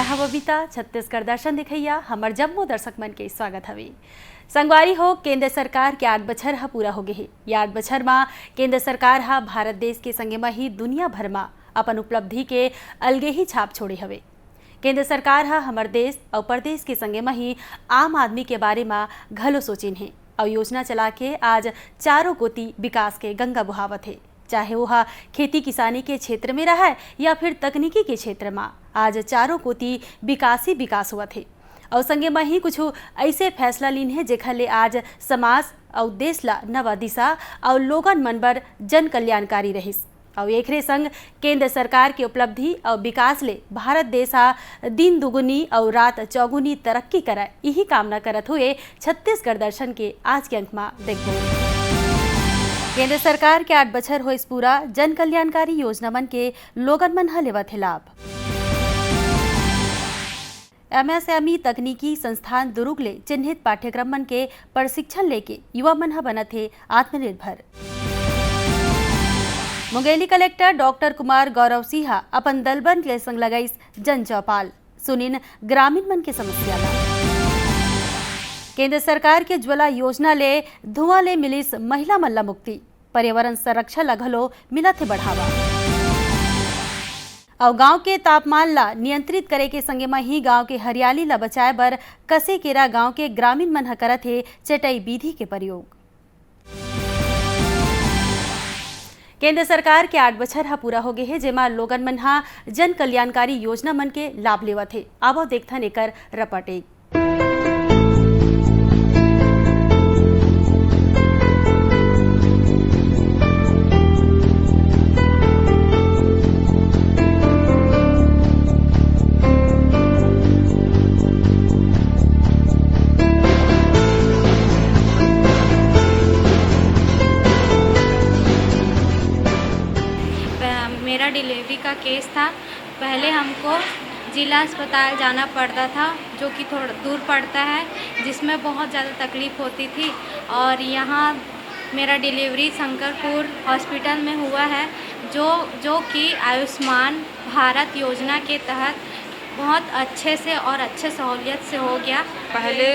मैं हम बबीता छत्तीसगढ़ दर्शन दिखैया हमर जम्मो दर्शक मन के स्वागत हवे। संगवारी हो केंद्र सरकार के 8 बछर ह पूरा हो गए हे। ये 8 बछर में केंद्र सरकार हा भारत देश के संगे में ही दुनिया भर में अपन उपलब्धि के अलगे ही छाप छोड़े हवे। केंद्र सरकार हा हमर देश और प्रदेश के संगे में ही आम आदमी के बारे में घलो सोचिन है और योजना चला के आज चारों कोती विकास के गंगा बुहावत है। चाहे वह खेती किसानी के क्षेत्र में रहा है या फिर तकनीकी के क्षेत्र में, आज चारों कोती विकास ही विकास हुआ थे। और संगे में ही कुछ ऐसे फैसला लीन है जेखर ले आज समाज और देश ला नवा दिशा और लोगन मन बर जन कल्याणकारी रहिस। और एकरे संग केंद्र सरकार के उपलब्धि और विकास ले भारत देश दिन दुगुनी और रात चौगुनी तरक्की कराए, यही कामना करत हुए छत्तीसगढ़ दर्शन के आज के अंक में देखो। केंद्र सरकार के 8 बछर हो इस पूरा जन कल्याणकारी योजना मन के लोगन मन ह लेवत है लाभ। MSME तकनीकी संस्थान दुर्ग ले चिन्हित पाठ्यक्रम मन के प्रशिक्षण लेके युवा मन ह बनत है आत्मनिर्भर। मुंगेली कलेक्टर डॉक्टर कुमार गौरव सिंह अपन दलबन के संग लगाइस जन चौपाल, सुनिन ग्रामीण मन के समस्या ला। केंद्र सरकार के ज्वाला योजना ले धुआं ले मिलिस महिला मन ला मुक्ति, पर्यावरण संरक्षण ला घलो मिलत है बढ़ावा। और गांव के तापमान ला नियंत्रित करे के संगे में ही गांव के हरियाली ला बचाए बर कसे केरा गांव के ग्रामीण मन ह करत है चटई विधि के प्रयोग। केंद्र सरकार के 8 बछर हा पूरा हो गए है जेमा लोगन मन हा जन कल्याणकारी योजना मन के लाभ लेवत है। आवो देखथन एकर रपट एक। मेरा डिलीवरी का केस था। पहले हमको जिला अस्पताल जाना पड़ता था जो कि थोड़ा दूर पड़ता है, जिसमें बहुत ज़्यादा तकलीफ़ होती थी। और यहाँ मेरा डिलीवरी शंकरपुर हॉस्पिटल में हुआ है जो कि आयुष्मान भारत योजना के तहत बहुत अच्छे से और अच्छे सहूलियत से हो गया। पहले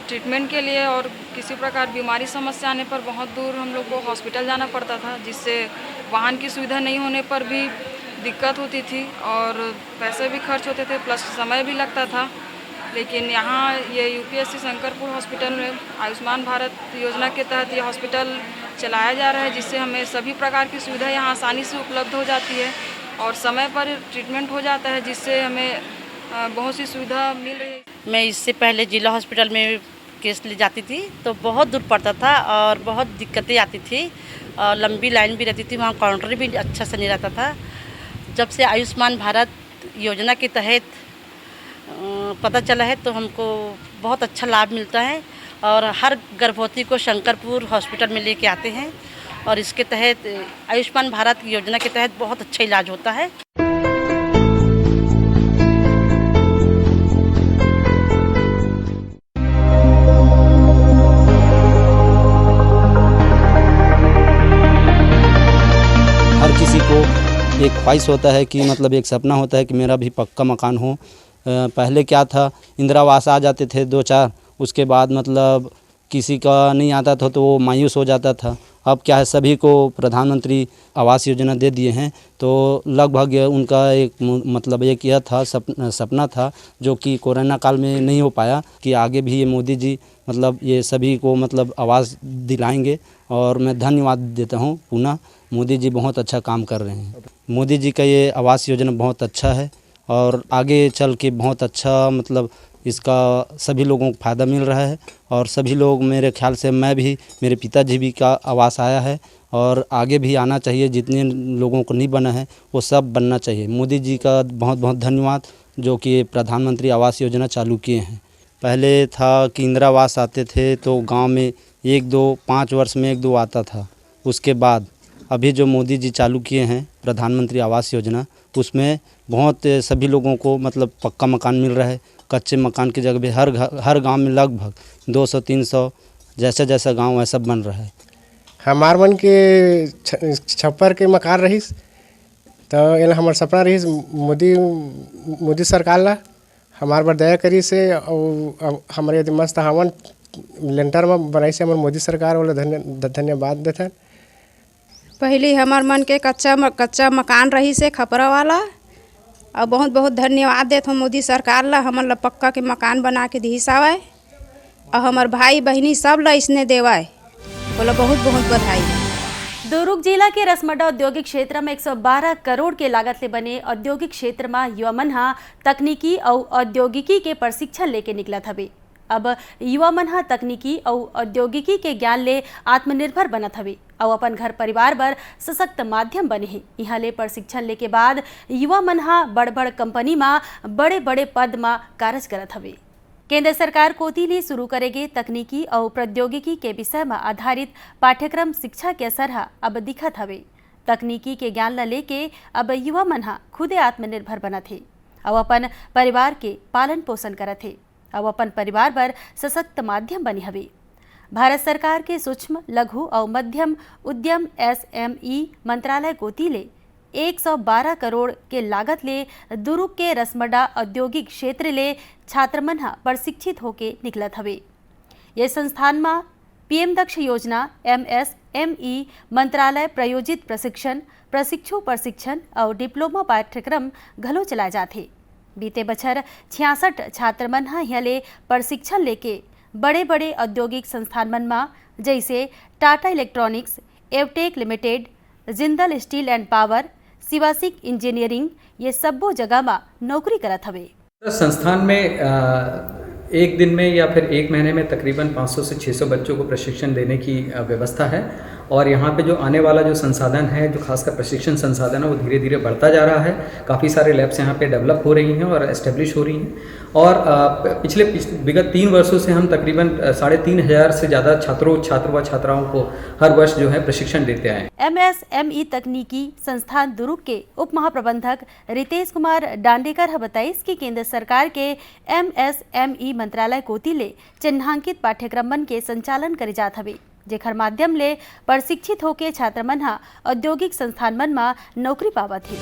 ट्रीटमेंट के लिए और किसी प्रकार बीमारी समस्या आने पर बहुत दूर हम लोग को हॉस्पिटल जाना पड़ता था, जिससे वाहन की सुविधा नहीं होने पर भी दिक्कत होती थी और पैसे भी खर्च होते थे, प्लस समय भी लगता था। लेकिन यहाँ ये UPSC शंकरपुर हॉस्पिटल में आयुष्मान भारत योजना के तहत ये हॉस्पिटल चलाया जा रहा है, जिससे हमें सभी प्रकार की सुविधा यहाँ आसानी से उपलब्ध हो जाती है और समय पर ट्रीटमेंट हो जाता है, जिससे हमें बहुत सी सुविधा मिल रही है। मैं इससे पहले जिला हॉस्पिटल में केस ले जाती थी तो बहुत दूर पड़ता था और बहुत दिक्कतें आती थी और लंबी लाइन भी रहती थी, वहाँ काउंटर भी अच्छा से नहीं रहता था। जब से आयुष्मान भारत योजना के तहत पता चला है तो हमको बहुत अच्छा लाभ मिलता है और हर गर्भवती को शंकरपुर हॉस्पिटल में लेके आते हैं और इसके तहत आयुष्मान भारत योजना के तहत बहुत अच्छा इलाज होता है। हर किसी को एक ख्वाहिश होता है कि मतलब एक सपना होता है कि मेरा भी पक्का मकान हो। पहले क्या था, इंदिरा आवास आ जाते थे 2-4, उसके बाद मतलब किसी का नहीं आता था तो वो मायूस हो जाता था। अब क्या है, सभी को प्रधानमंत्री आवास योजना दे दिए हैं तो लगभग उनका एक मतलब एक यह था सपना था जो कि कोरोना काल में नहीं हो पाया कि आगे भी ये मोदी जी मतलब ये सभी को मतलब आवास दिलाएंगे। और मैं धन्यवाद देता हूँ पुनः, मोदी जी बहुत अच्छा काम कर रहे हैं। मोदी जी का ये आवास योजना बहुत अच्छा है और आगे चल के बहुत अच्छा मतलब इसका सभी लोगों को फ़ायदा मिल रहा है और सभी लोग, मेरे ख्याल से मैं भी, मेरे पिताजी भी का आवास आया है और आगे भी आना चाहिए। जितने लोगों को नहीं बना है वो सब बनना चाहिए। मोदी जी का बहुत बहुत धन्यवाद जो कि प्रधानमंत्री आवास योजना चालू किए हैं। पहले था कि इंदिरा आवास आते थे तो गांव में 1-2 5 वर्ष में 1-2 आता था। उसके बाद अभी जो मोदी जी चालू किए हैं प्रधानमंत्री आवास योजना, उसमें बहुत सभी लोगों को मतलब पक्का मकान मिल रहा है। कच्चे मकान की जगह भी हर गांव में लगभग 200-300 जैसा जैसा गांव वैसा बन रहा है। हमार मन के छप्पर के मकान रहीस तो एला हमार सपना रही मोदी सरकार ला हमार पर दया करी से और हमारे यदि मस्त हवन लेंटर में बनाई से हमार मोदी सरकार वाला धन्यवाद देते। पहले हमार मन के कच्चा मकान रही से खपरा वाला और बहुत बहुत धन्यवाद देते मोदी सरकार ला हमन ला पक्का के मकान बना के दी सावे और हमार भाई बहनी सब ला इसने देवाए बोला बहुत बहुत बधाई। दुर्ग जिला के रसमडा औद्योगिक क्षेत्र में 112 करोड़ के लागत ले बने औद्योगिक क्षेत्र में युवा मन हा तकनीकी और औद्योगिकी के प्रशिक्षण लेके निकलत हवे। अब युवा मन हा तकनीकी और औद्योगिकी के ज्ञान ले आत्मनिर्भर बनत हवे और अपन घर परिवार बर सशक्त माध्यम बने हैं। यहाँ ले प्रशिक्षण लेके बाद युवा मन हा बड़ बड़ कंपनी में बड़े बड़े पद में कार्य करत हवे। केंद्र सरकार कोती ले शुरू करेगे तकनीकी और प्रौद्योगिकी के विषय में आधारित पाठ्यक्रम शिक्षा के असर हा अब दिखत हवे। तकनीकी के ज्ञान ला लेके अब युवा मन हा खुदे आत्मनिर्भर बनत हे और अपन परिवार के पालन पोषण करत हे और अपन परिवार पर सशक्त माध्यम बने हवे। भारत सरकार के सूक्ष्म लघु और मध्यम उद्यम SME मंत्रालय कोती ले 112 करोड़ के लागत ले दुर्ग के रसमडा औद्योगिक क्षेत्र ले छात्र मन हा प्रशिक्षित होके निकलत हवे। ये संस्थान में PM दक्ष योजना MSME मंत्रालय प्रायोजित प्रशिक्षु प्रशिक्षण और डिप्लोमा पाठ्यक्रम घलो चलाए जाते। बीते बछर 66 छात्र मन हा यहाँ ले प्रशिक्षण लेके बड़े बड़े औद्योगिक संस्थान मन में जैसे Tata Electronics, Avtec Limited, Jindal Steel and Power, Shivalik Engineering ये सबो जगह में नौकरी करत हवे। संस्थान में एक दिन में या फिर एक महीने में तकरीबन 500 से 600 बच्चों को प्रशिक्षण देने की व्यवस्था है और यहाँ पे जो आने वाला जो संसाधन है, जो खासकर प्रशिक्षण संसाधन है, वो धीरे धीरे बढ़ता जा रहा है। काफ़ी सारे लैब्स यहाँ पे डेवलप हो रही हैं और एस्टेब्लिश हो रही हैं और पिछले विगत 3 वर्षों से हम तकरीबन 3500 से ज़्यादा छात्रों व छात्राओं को हर वर्ष जो है प्रशिक्षण देते आए। MSME तकनीकी संस्थान दुर्ग के उप महाप्रबंधक रितेश कुमार डांडेकर बताई कि केंद्र सरकार के MSME मंत्रालय कोती ले चिन्हांकित पाठ्यक्रम मन के संचालन करे जात हवे, जेकर माध्यम ले प्रशिक्षित होके छात्र मन हा औद्योगिक संस्थान मन में नौकरी पावत है।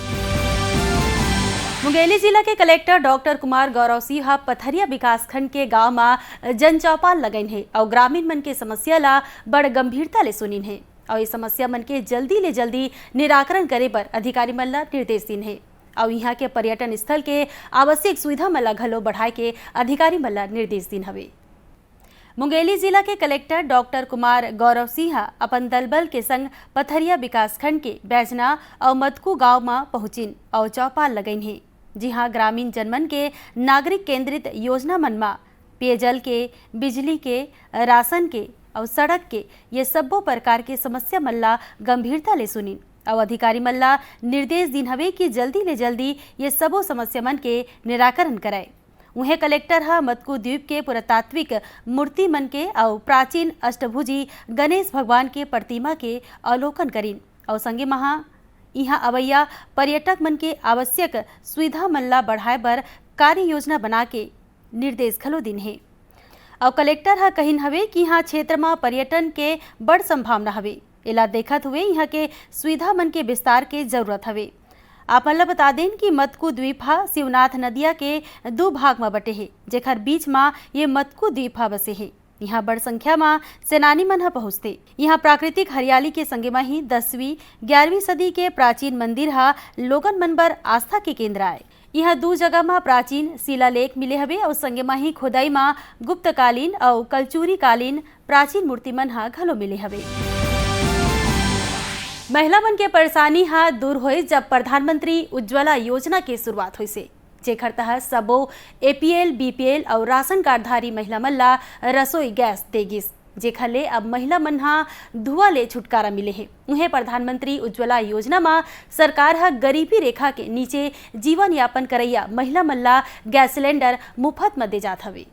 मुंगेली जिला के कलेक्टर डॉक्टर कुमार गौरव सिंह पथरिया विकास खंड के गांव में जन चौपाल लगन है और ग्रामीण मन के समस्या ला बड़ गंभीरता ले सुनिन है और ये समस्या मन के जल्दी ले जल्दी निराकरण करे पर अधिकारी मन ला निर्देश दिन है और यहाँ के पर्यटन स्थल के आवश्यक सुविधा मन ला घलो बढ़ाए के अधिकारी मन ला निर्देश दिन हवे। मुंगेली जिला के कलेक्टर डॉक्टर कुमार गौरव सिंह अपन दलबल के संग पथरिया विकास खंड के बैजना और मदकू गांव में पहुंचिन और चौपाल लगन है। जी हाँ, ग्रामीण जनमन के नागरिक केंद्रित योजना मन में पेयजल के, बिजली के, राशन के और सड़क के ये सबो प्रकार के समस्या मल्ला गंभीरता ले सुनिन और अधिकारी मल्ला निर्देश दिन हवे कि जल्दी ले जल्दी ये सबो समस्या मन के निराकरण कराए। उन्हें कलेक्टर हा मदकू द्वीप के पुरातात्विक मूर्ति मन के और प्राचीन अष्टभुजी गणेश भगवान के प्रतिमा के अवलोकन करीन और संगे महा यहाँ अवैया पर्यटक मन के आवश्यक सुविधा मल्ला बढ़ाए बर कार्य योजना बना के निर्देश घलो दिन है। और कलेक्टर हा कहिन हवे कि यहाँ क्षेत्र में पर्यटन के बड़ संभावना हवे, एला देखत हुए यहाँ के सुविधा मन के विस्तार के जरूरत हवे। आप मन ला बता दें कि मदकू द्वीप हा शिवनाथ नदिया के 2 भाग में बटे है, जेकर बीच में ये मदकू द्वीप हा बसे है। यहाँ बड़ संख्या में सेनानी मन हा पहुँचते। यहाँ प्राकृतिक हरियाली के संगे में ही 10वीं 11वीं सदी के प्राचीन मंदिर हा लोगन मन बर आस्था के केंद्र आए। यहाँ 2 जगह में प्राचीन शिलालेख मिले हवे और संगे में ही खुदाई में गुप्तकालीन और कलचूरी कालीन प्राचीन मूर्ति मन हा घलो मिले हवे। महिला मन के परेशानी हा दूर होए जब प्रधानमंत्री उज्ज्वला योजना के शुरुआत हुई से, जेकर तहत सबो APL, BPL और राशन कार्डधारी महिला मन ला रसोई गैस देगिस, जेकर ले अब महिला मन हा धुआं ले छुटकारा मिले है। उन्हें प्रधानमंत्री उज्ज्वला योजना में सरकार हा गरीबी रेखा के नीचे जीवन यापन करैया महिला मन ला गैस सिलेंडर मुफ्त में दे जात हवे।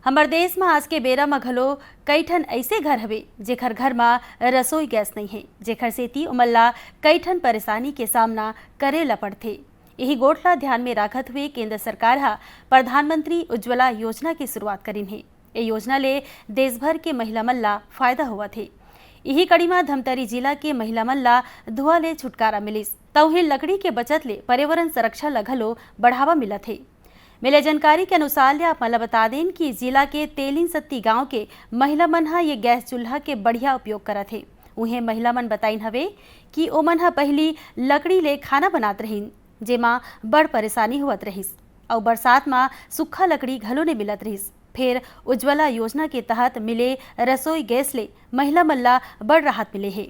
हमार देश में आज के बेरा में घलो कई ठन ऐसे घर हवे जेकर घर में रसोई गैस नहीं है, जेकर सेती उमल्ला कई ठन परेशानी के सामना करे ला पड़थे। यही गोठ ला ध्यान में राखत हुए केंद्र सरकार हा प्रधानमंत्री उज्ज्वला योजना की शुरुआत करीन है। ये योजना ले देश भर के महिला मन ला फायदा हुआ थे। यही कड़ी में धमतरी जिला के महिला मन ला धुआं ले छुटकारा मिलिस तौही लकड़ी के बचत ले पर्यावरण संरक्षण ला घलो बढ़ावा मिलत है। मिले जानकारी के अनुसार ले आप मतलब बता दें कि जिला के तेलिन सत्ती गांव के महिला मन हा ये गैस चूल्हा के बढ़िया उपयोग करत है। उन्हें महिला मन बताइन हवे कि ओमन हा पहली लकड़ी ले खाना बनात रहीन जेमा बड़ परेशानी होत रहिस और बरसात में सूखा लकड़ी घलो ने मिलत रहिस। फिर उज्ज्वला योजना के तहत मिले रसोई गैस ले महिला मन ला बड़ राहत मिले है।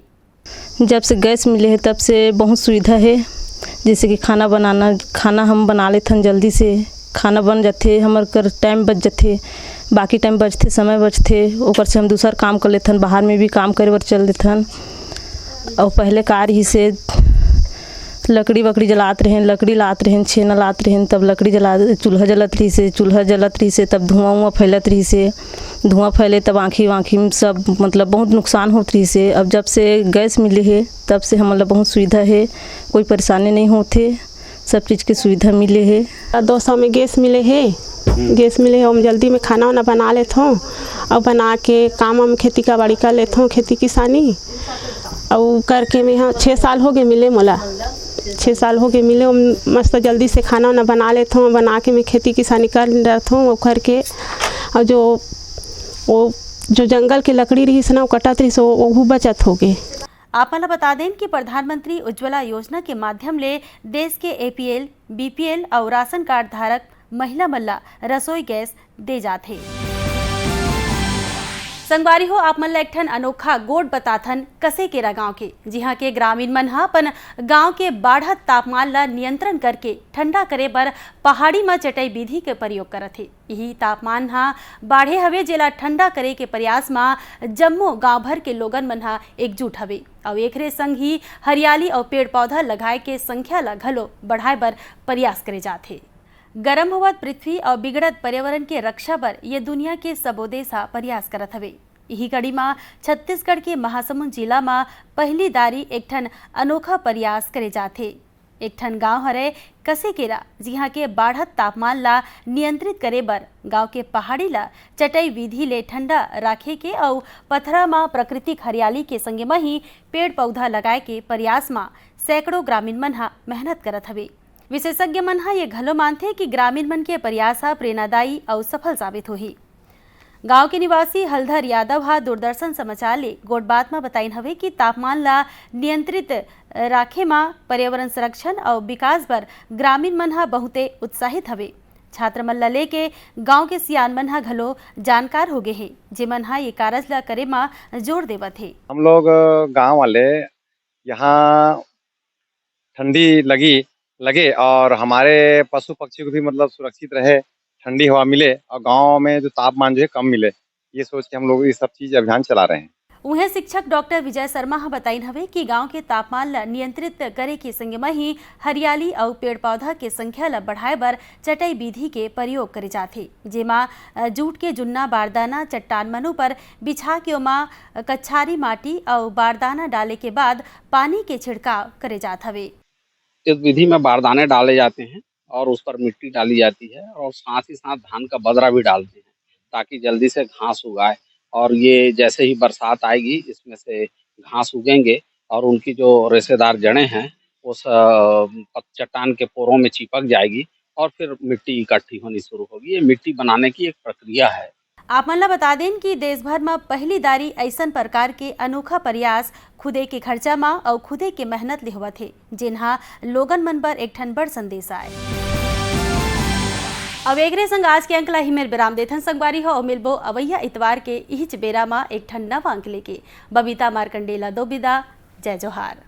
जब से गैस मिले है तब से बहुत सुविधा है, जैसे कि खाना हम बना लेथन, जल्दी से खाना बन जाते, हमार कर टाइम बच जाते, बाकी टाइम बचते, समय बचते, ओकर से हम दूसर काम कर लेथन, बाहर में भी काम करे बर चल देथन। और पहले कार ही से लकड़ी जलात रहें, लकड़ी लात रहें, छेना लात रहें, तब लकड़ी चूल्हा जलत रही से तब धुआं फैलत रही से, धुआं फैले तब आँखी में सब मतलब बहुत नुकसान होत रही से। अब जब से गैस मिले है तब से हमारा बहुत सुविधा है, कोई परेशानी नहीं होते, सब चीज़ की सुविधा मिले है। 200 में गैस मिले है, हम जल्दी में खाना वाना बना लेते हूँ और बना के काम खेती का बाड़ी कर लेते हूँ, खेती किसानी और करके मैं यहाँ 6 साल हो गए मिले, मोला 6 साल हो गए मिले। मस्त जल्दी से खाना वाना बना लेता हूँ, बना के मैं खेती किसानी कर लेता हूँ। वो करके और जो जंगल की लकड़ी रही से ना कटत रही से वो बचत हो गई। आप मला बता दें कि प्रधानमंत्री उज्ज्वला योजना के माध्यम ले देश के APL, BPL और राशन कार्ड धारक महिला मल्ला रसोई गैस दे जाते। संगवारी हो आप मन ला एक ठन अनोखा गोड बताथन कसेकेरा गांव के, जिहां के ग्रामीण मन हा अपन गांव के बाढ़त तापमान ला नियंत्रण करके ठंडा करे बर पहाड़ी में चटाई विधि के प्रयोग करत हे। यही तापमान हा बाढ़े हवे जेला ठंडा करे के प्रयास में जम्मो गांव भर के लोगन मन हा एकजुट हवे और एकरे संग ही हरियाली और पेड़ पौधा लगाए के संख्या ला घलो बढ़ाए बर प्रयास करे जाथे। गरम होवत पृथ्वी और बिगड़त पर्यावरण के रक्षा बर ये दुनिया के सबो देश प्रयास करत हवे। यही कड़ी में छत्तीसगढ़ के महासमुंद जिला में पहली दारी एक ठन अनोखा प्रयास करे जाथे। एक ठन गांव हरे कसेकेरा, जिहां के बाढ़त तापमान ला नियंत्रित करे बर गांव के पहाड़ी ला चटाई विधि ले ठंडा राखे के और पथरा में प्राकृतिक हरियाली के संगे में ही पेड़ पौधा लगाए के प्रयास में सैकड़ों ग्रामीण मन हा मेहनत करत हवे। विशेषज्ञ मन हा ये घलो मानथे कि ग्रामीण मन के प्रयास प्रेरणादायी और सफल साबित होही। गांव के निवासी हलधर यादव हा दूरदर्शन समाचार ले गोट बात में बताइन हवे कि तापमान ला नियंत्रित राखे में पर्यावरण संरक्षण और विकास बर ग्रामीण मन हा बहुते उत्साहित हवे। छात्र मन ला लेके गांव के सियान मन हा घलो जानकार हो गए हैं, जेमन हा ये कारज ला करे में जोर देवत है। हम लोग गाँव वाले यहाँ ठंडी लगे और हमारे पशु पक्षी को भी मतलब सुरक्षित रहे, ठंडी हवा मिले और गांव में जो तापमान जो है कम मिले, ये सोच के हम लोग ये सब चीज अभियान चला रहे हैं। उन्हें शिक्षक डॉक्टर विजय शर्मा बताइन हवे कि गांव के तापमान ला नियंत्रित करे के संग में ही हरियाली और पेड़ पौधा के संख्या ला बढ़ाए बर चटाई विधि के प्रयोग करे जाथे, जेमा जूट के जुन्ना बारदाना चट्टान मनों पर बिछा के ओमा कच्छारी माटी और बारदाना डाले के बाद पानी के छिड़काव करे जात हवे। इस विधि में बारदाने डाले जाते हैं और उस पर मिट्टी डाली जाती है और साथ ही साथ धान का बदरा भी डालते हैं ताकि जल्दी से घास उगाए। और ये जैसे ही बरसात आएगी इसमें से घास उगेंगे और उनकी जो रेशेदार जड़ें हैं उस चट्टान के पोरों में चिपक जाएगी और फिर मिट्टी इकट्ठी होनी शुरू होगी। ये मिट्टी बनाने की एक प्रक्रिया है। आप मन ला बता दें कि देश भर में पहली दारी ऐसन प्रकार के अनोखा प्रयास खुदे के खर्चा में और खुदे के मेहनत ले होवत है, जिन्हा लोगन मन पर एक ठन बड़ संदेश आए। अब एकरे संग आज के अंक ला ही मेर विराम देथन संगवारी हो और मिलबो अवैया इतवार के इहिच बेरा में एक ठन नवा अंक लेके। बबीता मार्कंडेला दो बिदा। जय जोहार।